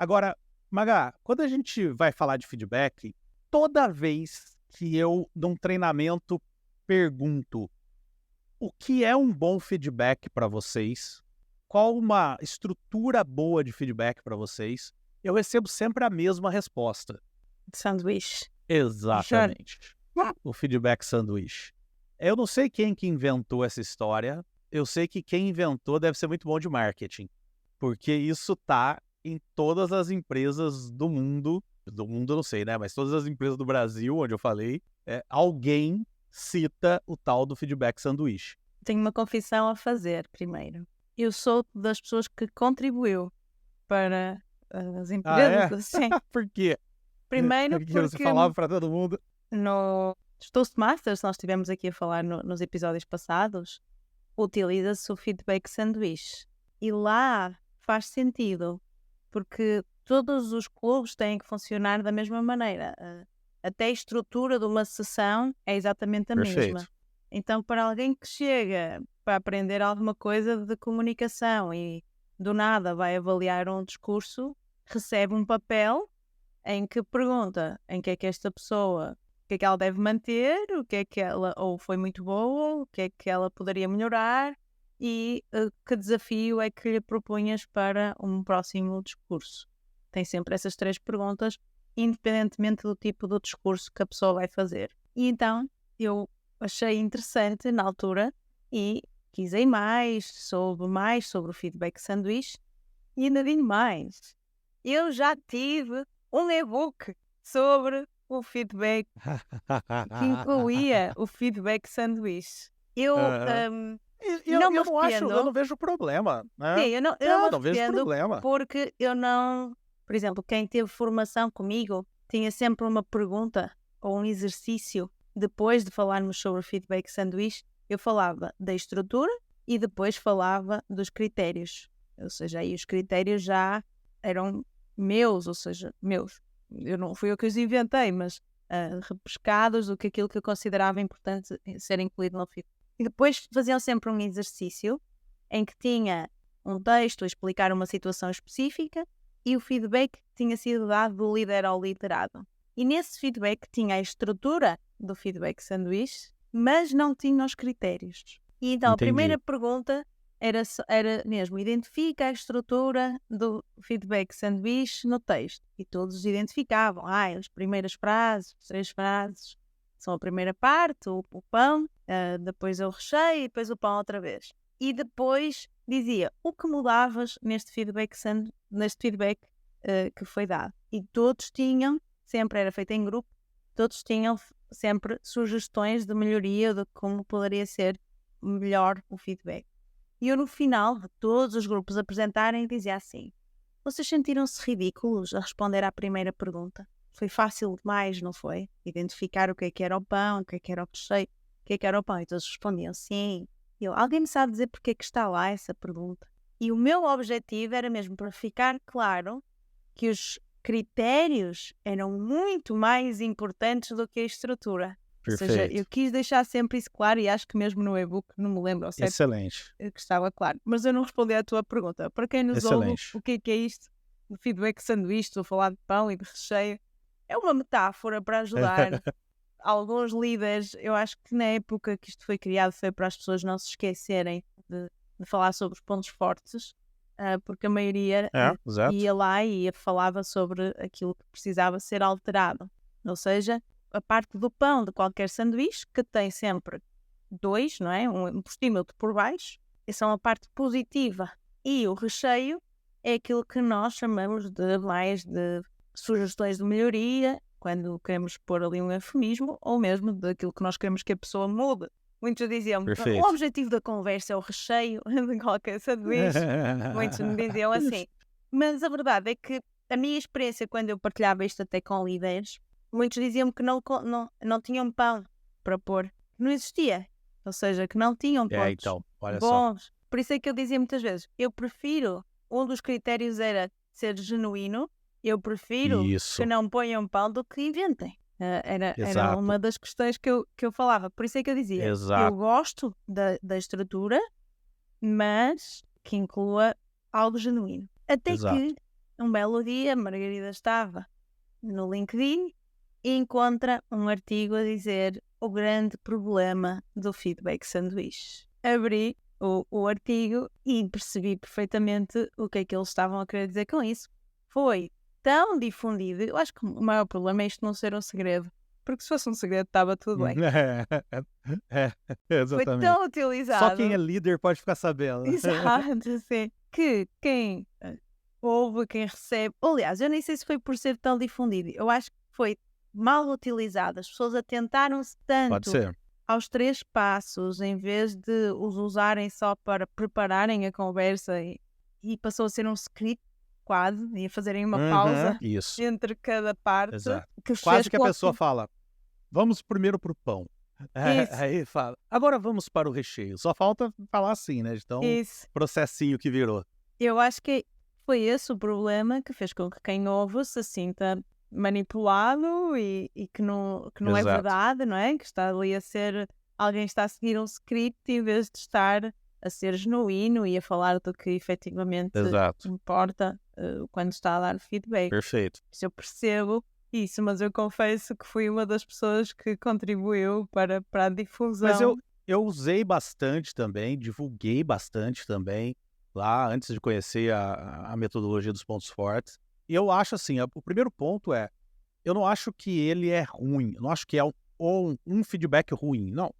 Agora, Magá, quando a gente vai falar de feedback, toda vez que eu, num treinamento, pergunto o que é um bom feedback para vocês, qual uma estrutura boa de feedback para vocês, eu recebo sempre a mesma resposta. Sanduíche. Juro. Exatamente. O feedback sanduíche. Eu não sei quem que inventou essa história, eu sei que quem inventou deve ser muito bom de marketing, porque isso tá em todas as empresas do mundo eu não sei, né, mas todas as empresas do Brasil, onde eu falei, alguém cita o tal do feedback sanduíche. Tenho uma confissão a fazer primeiro. Eu sou das pessoas que contribuiu para as Ah, empresas, é? assim. Por quê? Primeiro Porque você porque falava para todo mundo. no Toastmasters, nós estivemos aqui a falar nos episódios passados, utiliza-se o feedback sanduíche. E lá faz sentido, porque todos os clubes têm que funcionar da mesma maneira. Até a estrutura de uma sessão é exatamente a mesma. Perfeito. Então, para alguém que chega para aprender alguma coisa de comunicação e do nada vai avaliar um discurso, recebe um papel em que pergunta em que é que esta pessoa, o que é que ela deve manter, o que é que ela, ou foi muito boa, o que é que ela poderia melhorar e que desafio é que lhe propunhas para um próximo discurso. Tem sempre essas 3 perguntas, independentemente do tipo do discurso que a pessoa vai fazer. E então, eu achei interessante na altura e quis ir soube mais sobre o feedback sanduíche e ainda digo mais. Eu já tive um e-book sobre o feedback que incluía o feedback sanduíche. Eu Aham. não me Eu não acho, eu não arrependo. vejo problema, Sim, né. eu não me Não vejo arrependo problema. porque eu não... Por exemplo, quem teve formação comigo tinha sempre uma pergunta ou um exercício. Depois de falarmos sobre o feedback sanduíche, eu falava da estrutura e depois falava dos critérios. Ou seja, aí os critérios já eram meus, ou seja, meus. Eu não fui eu que os inventei, mas repescados do que aquilo que eu considerava importante ser incluído no feedback. E depois faziam sempre um exercício em que tinha um texto a explicar uma situação específica e o feedback tinha sido dado do líder ao liderado. E nesse feedback tinha a estrutura do feedback sanduíche, mas não tinha os critérios. E então a primeira Entendi. pergunta era mesmo, identifica a estrutura do feedback sanduíche no texto. E todos identificavam, as primeiras frases, as 3 frases, são a primeira parte, o pão, depois o recheio e depois o pão outra vez. E depois dizia o que mudavas neste feedback que foi dado. E todos tinham, sempre era feito em grupo, todos tinham sempre sugestões de melhoria de como poderia ser melhor o feedback. E eu no final de todos os grupos apresentarem dizia assim: vocês sentiram-se ridículos a responder à primeira pergunta? Foi fácil demais, não foi? Identificar o que era o pão, o que era o recheio, o que era o pão. E todos respondiam sim. Alguém me sabe dizer porque é que está lá essa pergunta? E o meu objetivo era mesmo para ficar claro que os critérios eram muito mais importantes do que a estrutura. Ou seja, eu Perfeito. quis deixar sempre isso claro e acho que mesmo no e-book, não me lembro ao certo, Excelente. que estava claro. Mas eu não respondi à tua pergunta. Para quem nos ouve, Excelente. o que é isto? O feedback sanduíche, estou a falar de pão e de recheio. É uma metáfora para ajudar alguns líderes. Eu acho que na época que isto foi criado foi para as pessoas não se esquecerem de falar sobre os pontos fortes, porque a maioria Exato. ia lá e falava sobre aquilo que precisava ser alterado. Ou seja, a parte do pão de qualquer sanduíche, que tem sempre 2, não é? Um por cima e outro por baixo. Essa é uma parte positiva. E o recheio é aquilo que nós chamamos de mais de sugestões de melhoria, quando queremos pôr ali um eufemismo, ou mesmo daquilo que nós queremos que a pessoa mude. Muitos diziam, o Perfeito. objetivo da conversa é o recheio de qualquer sanduíche. Muitos me diziam assim. Mas a verdade é que a minha experiência, quando eu partilhava isto até com líderes, muitos diziam que não tinham pão para pôr. Não existia. Ou seja, que não tinham pontos Então, olha só. bons. Por isso é que eu dizia muitas vezes, eu prefiro, um dos critérios era ser genuíno, eu prefiro que Isso. não ponham pão do que inventem. Era Exato. uma das questões que eu falava. Por isso é que eu dizia, eu Exato. gosto da estrutura, mas que inclua algo genuíno. Até Exato. que Um belo dia, Margarida estava no LinkedIn e encontra um artigo a dizer o grande problema do feedback sanduíche. Abri o artigo e percebi perfeitamente o que é que eles estavam a querer dizer com isso. Foi tão difundido, eu acho que o maior problema é isto não ser um segredo, porque se fosse um segredo estava tudo bem. Foi Exatamente. tão Só utilizado. quem é líder pode ficar sabendo. Exato, assim, que quem ouve, quem recebe... Aliás, eu nem sei se foi por ser tão difundido. Eu acho que foi mal utilizado. As pessoas atentaram-se Pode tanto ser. aos 3 passos, em vez de os usarem só para prepararem a conversa e passou a ser um script quase, e a fazerem uma pausa Isso, entre cada parte, exato. que fez Quase que a com pessoa fala, vamos primeiro pro pão. Isso. Aí fala, agora vamos para o recheio. Só falta falar assim, né? Então, Isso. processinho que virou. Eu acho que foi esse o problema que fez com que quem ouve se sinta manipulado e que não é Exato. verdade, não é? Que está ali a ser... Alguém está a seguir um script em vez de estar a ser genuíno e a falar do que efetivamente Exato. importa quando está a dar feedback. Perfeito. Isso eu percebo isso, mas eu confesso que fui uma das pessoas que contribuiu para a difusão. Mas eu usei bastante também, divulguei bastante também, lá antes de conhecer a metodologia dos pontos fortes. E eu acho assim, o primeiro ponto é, eu não acho que ele é ruim, eu não acho que é um feedback ruim, não.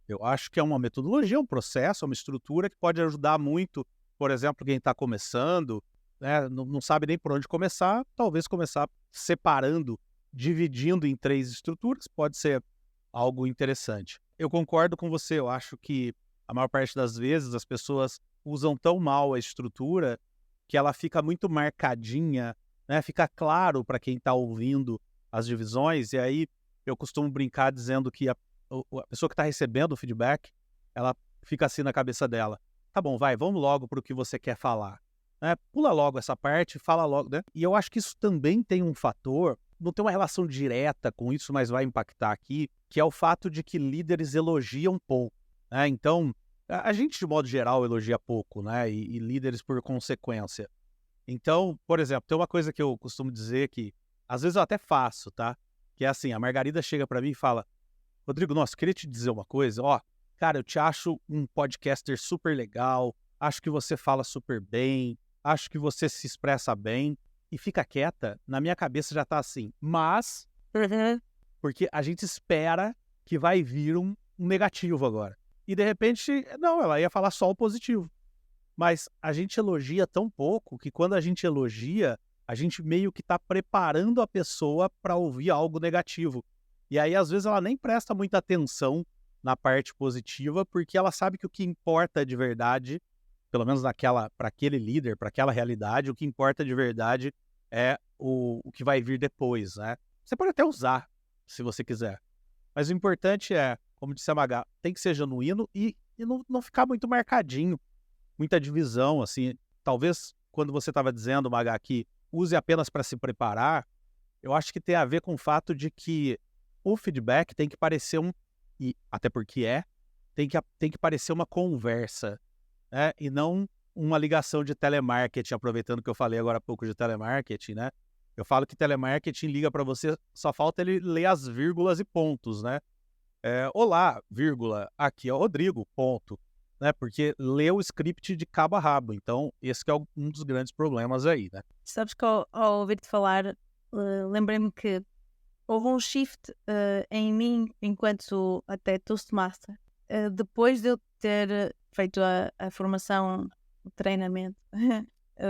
Eu acho que é uma metodologia, um processo, uma estrutura que pode ajudar muito, por exemplo, quem está começando, né, não sabe nem por onde começar, talvez começar separando, dividindo em 3 estruturas, pode ser algo interessante. Eu concordo com você, eu acho que a maior parte das vezes as pessoas usam tão mal a estrutura que ela fica muito marcadinha, né, fica claro para quem está ouvindo as divisões, e aí eu costumo brincar dizendo que a pessoa que está recebendo o feedback, ela fica assim na cabeça dela. Tá bom, vamos logo para o que você quer falar. Né? Pula logo essa parte, fala logo. Né? E eu acho que isso também tem um fator, não tem uma relação direta com isso, mas vai impactar aqui, que é o fato de que líderes elogiam pouco. Né? Então, a gente, de modo geral, elogia pouco, né? E líderes por consequência. Então, por exemplo, tem uma coisa que eu costumo dizer que, às vezes eu até faço, tá? Que é assim, a Margarida chega para mim e fala, Rodrigo, nossa, queria te dizer uma coisa, ó, cara, eu te acho um podcaster super legal, acho que você fala super bem, acho que você se expressa bem, e fica quieta, na minha cabeça já tá assim, mas, porque a gente espera que vai vir um negativo agora. E de repente, não, ela ia falar só o positivo. Mas a gente elogia tão pouco que quando a gente elogia, a gente meio que tá preparando a pessoa para ouvir algo negativo. E aí, às vezes, ela nem presta muita atenção na parte positiva, porque ela sabe que o que importa de verdade, pelo menos para aquele líder, para aquela realidade, o que importa de verdade é o que vai vir depois, né? Você pode até usar, se você quiser. Mas o importante é, como disse a Magá, tem que ser genuíno e não ficar muito marcadinho, muita divisão, assim. Talvez, quando você estava dizendo, Magá, que use apenas para se preparar, eu acho que tem a ver com o fato de que o feedback tem que parecer e até porque tem que parecer uma conversa, né? E não uma ligação de telemarketing, aproveitando que eu falei agora há pouco de telemarketing, né? Eu falo que telemarketing liga para você, só falta ele ler as vírgulas e pontos, né? Olá, vírgula, aqui é o Rodrigo, ponto. Né? Porque lê o script de cabo a rabo. Então, esse que é um dos grandes problemas aí, né? Sabes que ao ouvir-te falar, lembrei-me que houve um shift em mim enquanto até Toastmaster. Depois de eu ter feito a formação, o treinamento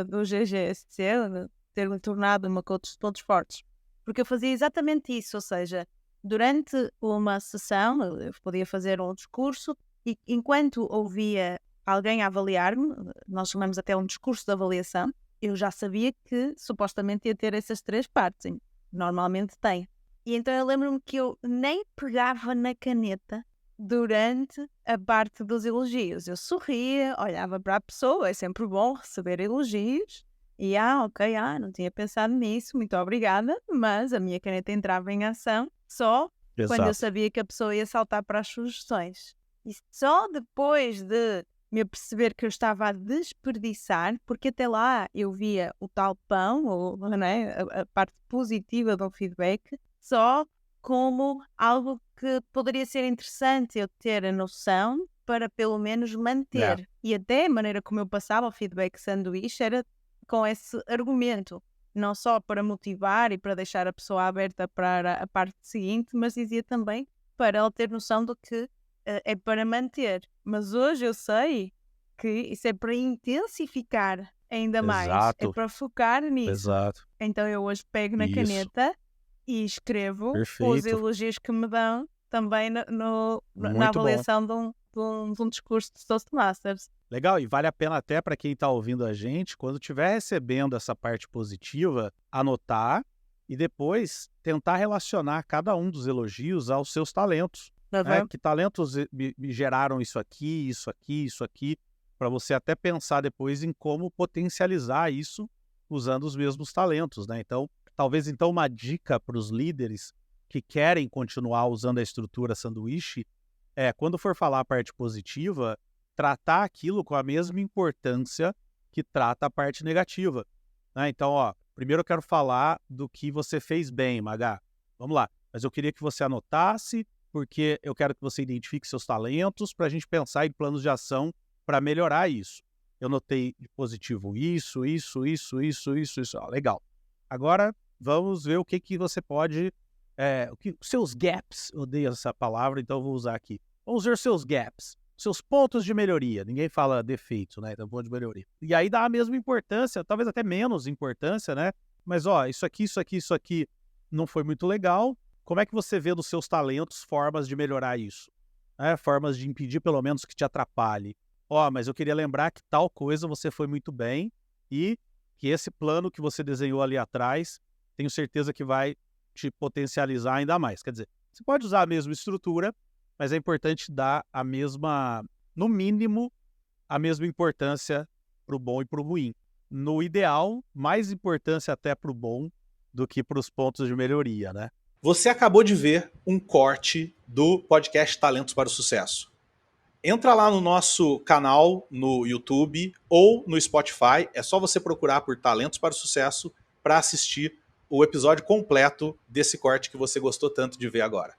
do GGSC, de ter-me tornado uma coach de pontos fortes. Porque eu fazia exatamente isso, ou seja, durante uma sessão eu podia fazer um discurso e enquanto ouvia alguém a avaliar-me, nós chamamos até um discurso de avaliação, eu já sabia que supostamente ia ter essas 3 partes. Normalmente tem. E então eu lembro-me que eu nem pegava na caneta durante a parte dos elogios. Eu sorria, olhava para a pessoa, é sempre bom receber elogios. E ok, não tinha pensado nisso, muito obrigada, mas a minha caneta entrava em ação só quando eu sabia que a pessoa ia saltar para as sugestões. E só depois de me aperceber que eu estava a desperdiçar, porque até lá eu via o tal pão, ou, não é, a parte positiva do feedback, só como algo que poderia ser interessante eu ter a noção para pelo menos manter. E até a maneira como eu passava o feedback sanduíche era com esse argumento, não só para motivar e para deixar a pessoa aberta para a parte seguinte, mas dizia também para ela ter noção do que é para manter. Mas hoje eu sei que isso é para intensificar ainda mais, é Exato, para focar nisso. exato. Então eu hoje pego na Isso, caneta e escrevo os perfeito. elogios que me dão também na Muito bom. avaliação de um discurso de Toastmasters. Legal, e vale a pena até para quem está ouvindo a gente, quando estiver recebendo essa parte positiva, anotar e depois tentar relacionar cada um dos elogios aos seus talentos. Né? Uhum. Que talentos me geraram isso aqui, isso aqui, isso aqui, para você até pensar depois em como potencializar isso usando os mesmos talentos. Né? Então, talvez então uma dica para os líderes que querem continuar usando a estrutura sanduíche é, quando for falar a parte positiva, tratar aquilo com a mesma importância que trata a parte negativa. Né? Então, ó, primeiro eu quero falar do que você fez bem, Magá. Vamos lá. Mas eu queria que você anotasse, porque eu quero que você identifique seus talentos para a gente pensar em planos de ação para melhorar isso. Eu notei de positivo isso. Ó, legal. Agora, vamos ver o que você pode... seus gaps, eu odeio essa palavra, então eu vou usar aqui. Vamos ver seus gaps, seus pontos de melhoria. Ninguém fala defeito, né? Então, ponto de melhoria. E aí dá a mesma importância, talvez até menos importância, né? Mas, ó, isso aqui não foi muito legal. Como é que você vê dos seus talentos formas de melhorar isso? Formas de impedir, pelo menos, que te atrapalhe. Ó, mas eu queria lembrar que tal coisa você foi muito bem e que esse plano que você desenhou ali atrás, tenho certeza que vai te potencializar ainda mais. Quer dizer, você pode usar a mesma estrutura, mas é importante dar a mesma, no mínimo, a mesma importância para o bom e para o ruim. No ideal, mais importância até para o bom do que para os pontos de melhoria, né? Você acabou de ver um corte do podcast Talentos para o Sucesso. Entra lá no nosso canal no YouTube ou no Spotify, é só você procurar por Talentos para o Sucesso para assistir o episódio completo desse corte que você gostou tanto de ver agora.